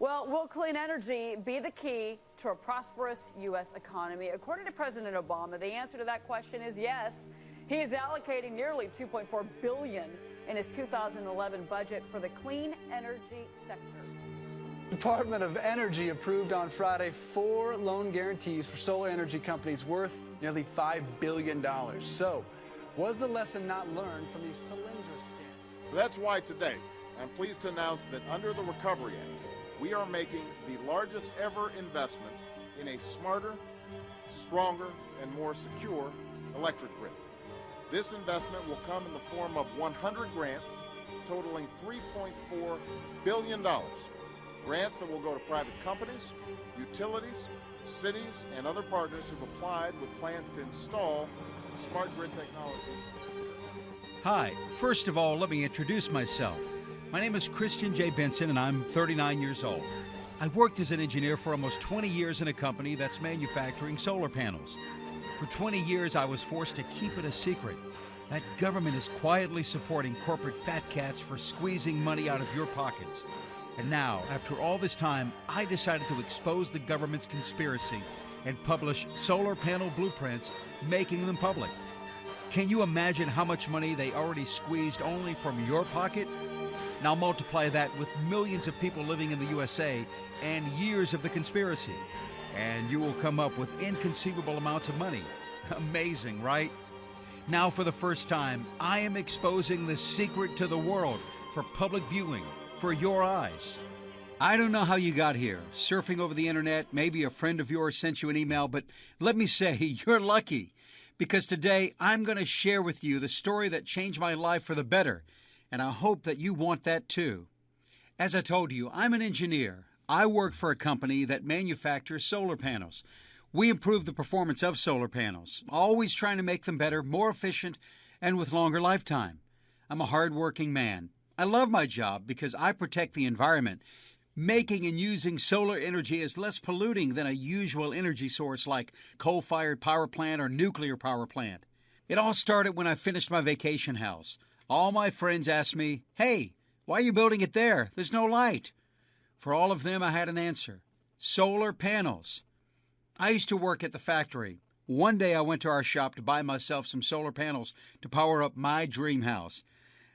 Well, will clean energy be the key to a prosperous U.S. economy? According to President Obama, the answer to that question is yes. He is allocating nearly $2.4 billion in his 2011 budget for the clean energy sector. The Department of Energy approved on Friday 4 loan guarantees for solar energy companies worth nearly $5 billion. So, was the lesson not learned from the Solyndra scam? That's why today I'm pleased to announce that under the Recovery Act, we are making the largest ever investment in a smarter, stronger, and more secure electric grid. This investment will come in the form of 100 grants totaling $3.4 billion. Grants that will go to private companies, utilities, cities, and other partners who've applied with plans to install smart grid technologies. Hi, first of all, let me introduce myself. My name is Christian J. Benson, and I'm 39 years old. I worked as an engineer for almost 20 years in a company that's manufacturing solar panels. For 20 years, I was forced to keep it a secret. That government is quietly supporting corporate fat cats for squeezing money out of your pockets. And now, after all this time, I decided to expose the government's conspiracy and publish solar panel blueprints, making them public. Can you imagine how much money they already squeezed only from your pocket? Now multiply that with millions of people living in the USA and years of the conspiracy, and you will come up with inconceivable amounts of money. Amazing, right? Now, for the first time, I am exposing the secret to the world for public viewing, for your eyes. I don't know how you got here, surfing over the internet, maybe a friend of yours sent you an email, but let me say, you're lucky, because today I'm going to share with you the story that changed my life for the better, and I hope that you want that too. As I told you, I'm an engineer. I work for a company that manufactures solar panels. We improve the performance of solar panels, always trying to make them better, more efficient, and with longer lifetime. I'm a hard-working man. I love my job because I protect the environment. Making and using solar energy is less polluting than a usual energy source like coal-fired power plant or nuclear power plant. It all started when I finished my vacation house. All my friends asked me, "Hey, why are you building it there? There's no light." For all of them, I had an answer. Solar panels. I used to work at the factory. One day I went to our shop to buy myself some solar panels to power up my dream house.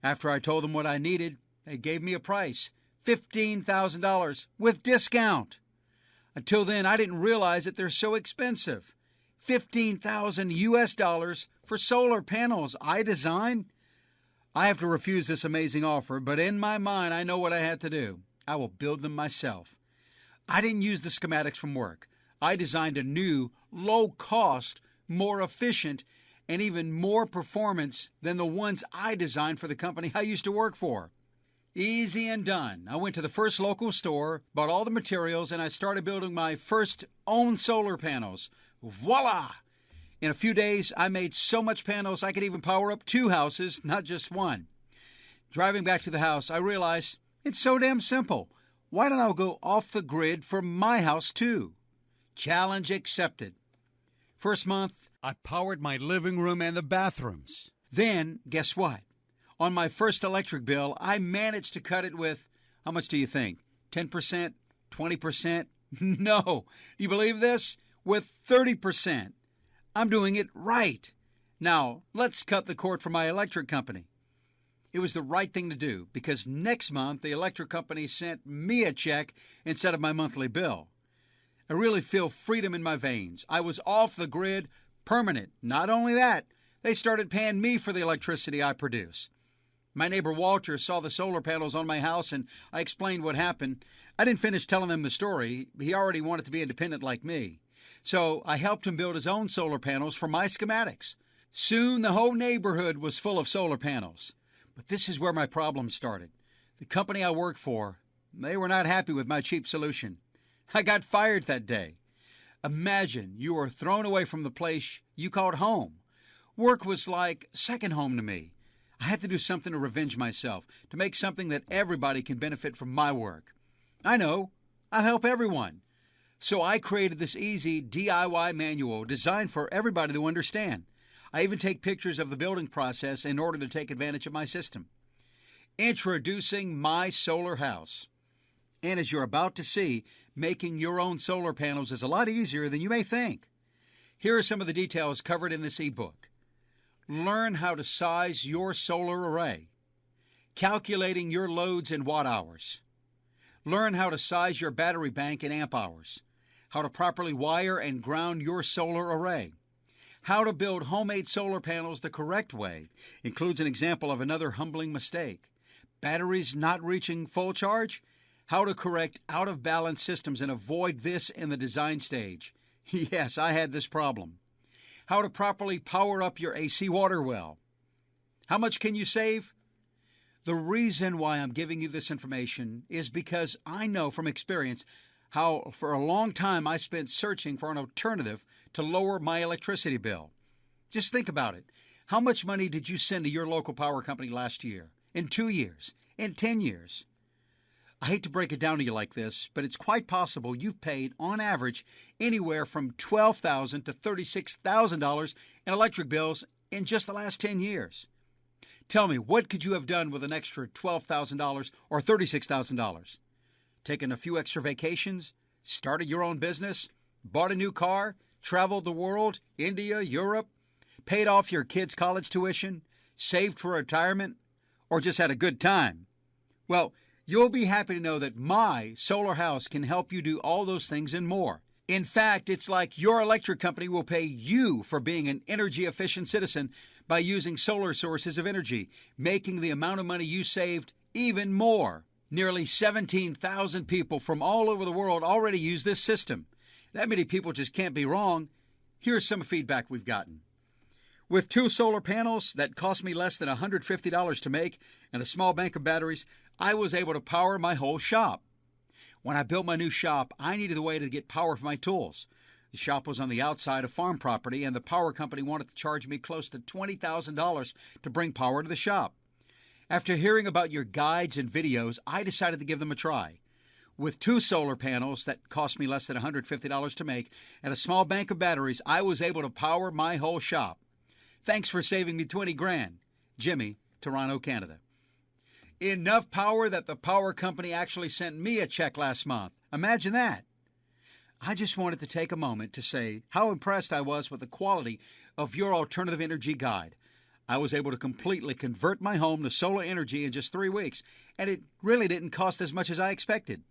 After I told them what I needed, they gave me a price, $15,000 with discount. Until then, I didn't realize that they're so expensive. $15,000 US for solar panels I designed? I have to refuse this amazing offer, but in my mind, I know what I had to do. I will build them myself. I didn't use the schematics from work. I designed a new, low-cost, more efficient, and even more performance than the ones I designed for the company I used to work for. Easy and done. I went to the first local store, bought all the materials, and I started building my first own solar panels. Voila! In a few days, I made so much panels I could even power up 2 houses, not just one. Driving back to the house, I realized it's so damn simple. Why don't I go off the grid for my house, too? Challenge accepted. First month, I powered my living room and the bathrooms. Then, guess what? On my first electric bill, I managed to cut it with, how much do you think? 10%? 20%? No. Do you believe this? With 30%. I'm doing it right. Now, let's cut the cord from my electric company. It was the right thing to do because next month the electric company sent me a check instead of my monthly bill. I really feel freedom in my veins. I was off the grid, permanent. Not only that, they started paying me for the electricity I produce. My neighbor Walter saw the solar panels on my house and I explained what happened. I didn't finish telling him the story. He already wanted to be independent like me. So I helped him build his own solar panels for my schematics. Soon the whole neighborhood was full of solar panels. But this is where my problem started. The company I worked for, they were not happy with my cheap solution. I got fired that day. Imagine you were thrown away from the place you called home. Work was like second home to me. I had to do something to revenge myself, to make something that everybody can benefit from my work. I know. I help everyone. So I created this easy DIY manual designed for everybody to understand. I even take pictures of the building process in order to take advantage of my system. Introducing My Solar House. And as you're about to see, making your own solar panels is a lot easier than you may think. Here are some of the details covered in this ebook. Learn how to size your solar array. Calculating your loads in watt hours. Learn how to size your battery bank in amp hours. How to properly wire and ground your solar array. How to build homemade solar panels the correct way includes an example of another humbling mistake. Batteries not reaching full charge? How to correct out-of-balance systems and avoid this in the design stage. Yes, I had this problem. How to properly power up your AC water well. How much can you save? The reason why I'm giving you this information is because I know from experience how for a long time I spent searching for an alternative to lower my electricity bill. Just think about it. How much money did you send to your local power company last year, in 2 years, in 10 years? I hate to break it down to you like this, but it's quite possible you've paid, on average, anywhere from $12,000 to $36,000 in electric bills in just the last 10 years. Tell me, what could you have done with an extra $12,000 or $36,000? Taken a few extra vacations? Started your own business? Bought a new car? Traveled the world? India, Europe? Paid off your kids' college tuition? Saved for retirement? Or just had a good time? Well, you'll be happy to know that my solar house can help you do all those things and more. In fact, it's like your electric company will pay you for being an energy-efficient citizen by using solar sources of energy, making the amount of money you saved even more. Nearly 17,000 people from all over the world already use this system. That many people just can't be wrong. Here's some feedback we've gotten. With 2 solar panels that cost me less than $150 to make and a small bank of batteries, I was able to power my whole shop. When I built my new shop, I needed a way to get power for my tools. The shop was on the outside of farm property, and the power company wanted to charge me close to $20,000 to bring power to the shop. After hearing about your guides and videos, I decided to give them a try. With 2 solar panels that cost me less than $150 to make and a small bank of batteries, I was able to power my whole shop. Thanks for saving me $20,000. Jimmy, Toronto, Canada. Enough power that the power company actually sent me a check last month. Imagine that. I just wanted to take a moment to say how impressed I was with the quality of your alternative energy guide. I was able to completely convert my home to solar energy in just 3 weeks, and it really didn't cost as much as I expected.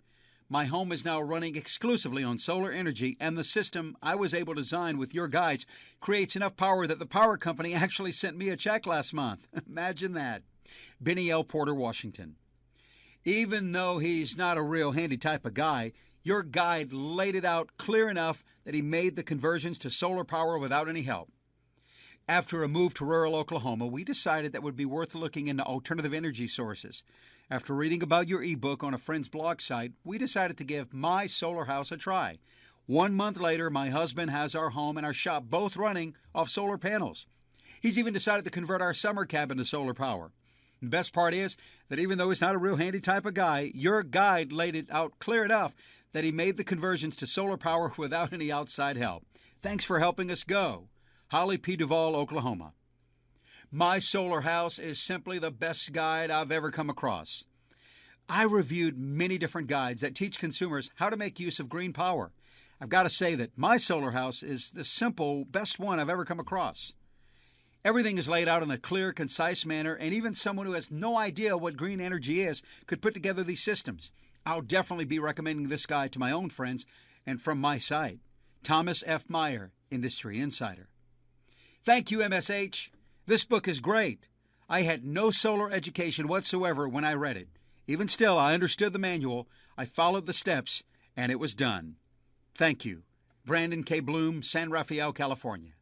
My home is now running exclusively on solar energy, and the system I was able to design with your guides creates enough power that the power company actually sent me a check last month. Imagine that. Benny L. Porter, Washington. Even though he's not a real handy type of guy, your guide laid it out clear enough that he made the conversions to solar power without any help. After a move to rural Oklahoma, we decided that it would be worth looking into alternative energy sources. After reading about your ebook on a friend's blog site, we decided to give my solar house a try. 1 month later, my husband has our home and our shop both running off solar panels. He's even decided to convert our summer cabin to solar power. The best part is that even though he's not a real handy type of guy, your guide laid it out clear enough that he made the conversions to solar power without any outside help. Thanks for helping us go. Holly P. Duvall, Oklahoma. My solar house is simply the best guide I've ever come across. I reviewed many different guides that teach consumers how to make use of green power. I've got to say that my solar house is the simple, best one I've ever come across. Everything is laid out in a clear, concise manner, and even someone who has no idea what green energy is could put together these systems. I'll definitely be recommending this guide to my own friends and from my site. Thomas F. Meyer, Industry Insider. Thank you, MSH. This book is great. I had no solar education whatsoever when I read it. Even still, I understood the manual, I followed the steps, and it was done. Thank you. Brandon K. Bloom, San Rafael, California.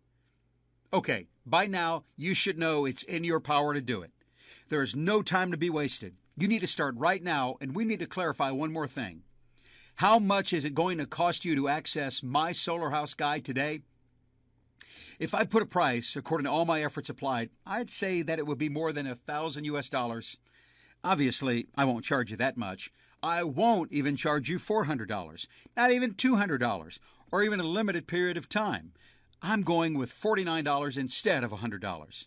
Okay, by now, you should know it's in your power to do it. There is no time to be wasted. You need to start right now, and we need to clarify one more thing. How much is it going to cost you to access my solar house guide today? If I put a price, according to all my efforts applied, I'd say that it would be more than $1,000. Obviously, I won't charge you that much. I won't even charge you $400, not even $200, or even a limited period of time. I'm going with $49 instead of $100.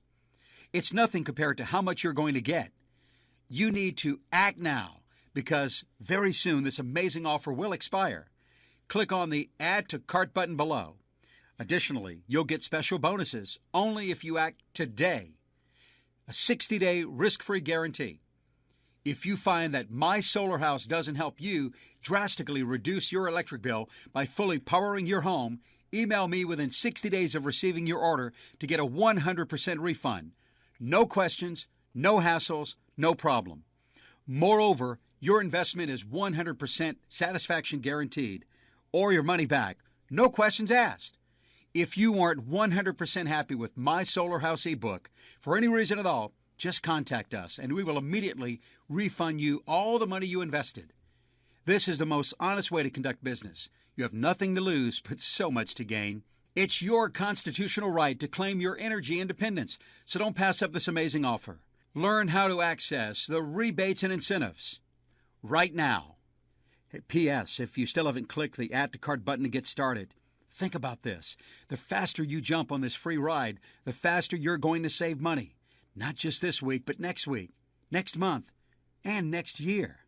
It's nothing compared to how much you're going to get. You need to act now. because very soon this amazing offer will expire. Click on the Add to Cart button below. Additionally, you'll get special bonuses only if you act today. A 60-day risk-free guarantee. If you find that My Solar House doesn't help you drastically reduce your electric bill by fully powering your home, email me within 60 days of receiving your order to get a 100% refund. No questions, no hassles, no problem. Moreover, your investment is 100% satisfaction guaranteed, or your money back, no questions asked. If you aren't 100% happy with My Solar House ebook, for any reason at all, just contact us and we will immediately refund you all the money you invested. This is the most honest way to conduct business. You have nothing to lose, but so much to gain. It's your constitutional right to claim your energy independence, so don't pass up this amazing offer. Learn how to access the rebates and incentives right now. P.S. If you still haven't clicked the Add to Cart button to get started, think about this. The faster you jump on this free ride, the faster you're going to save money. Not just this week, but next week, next month, and next year.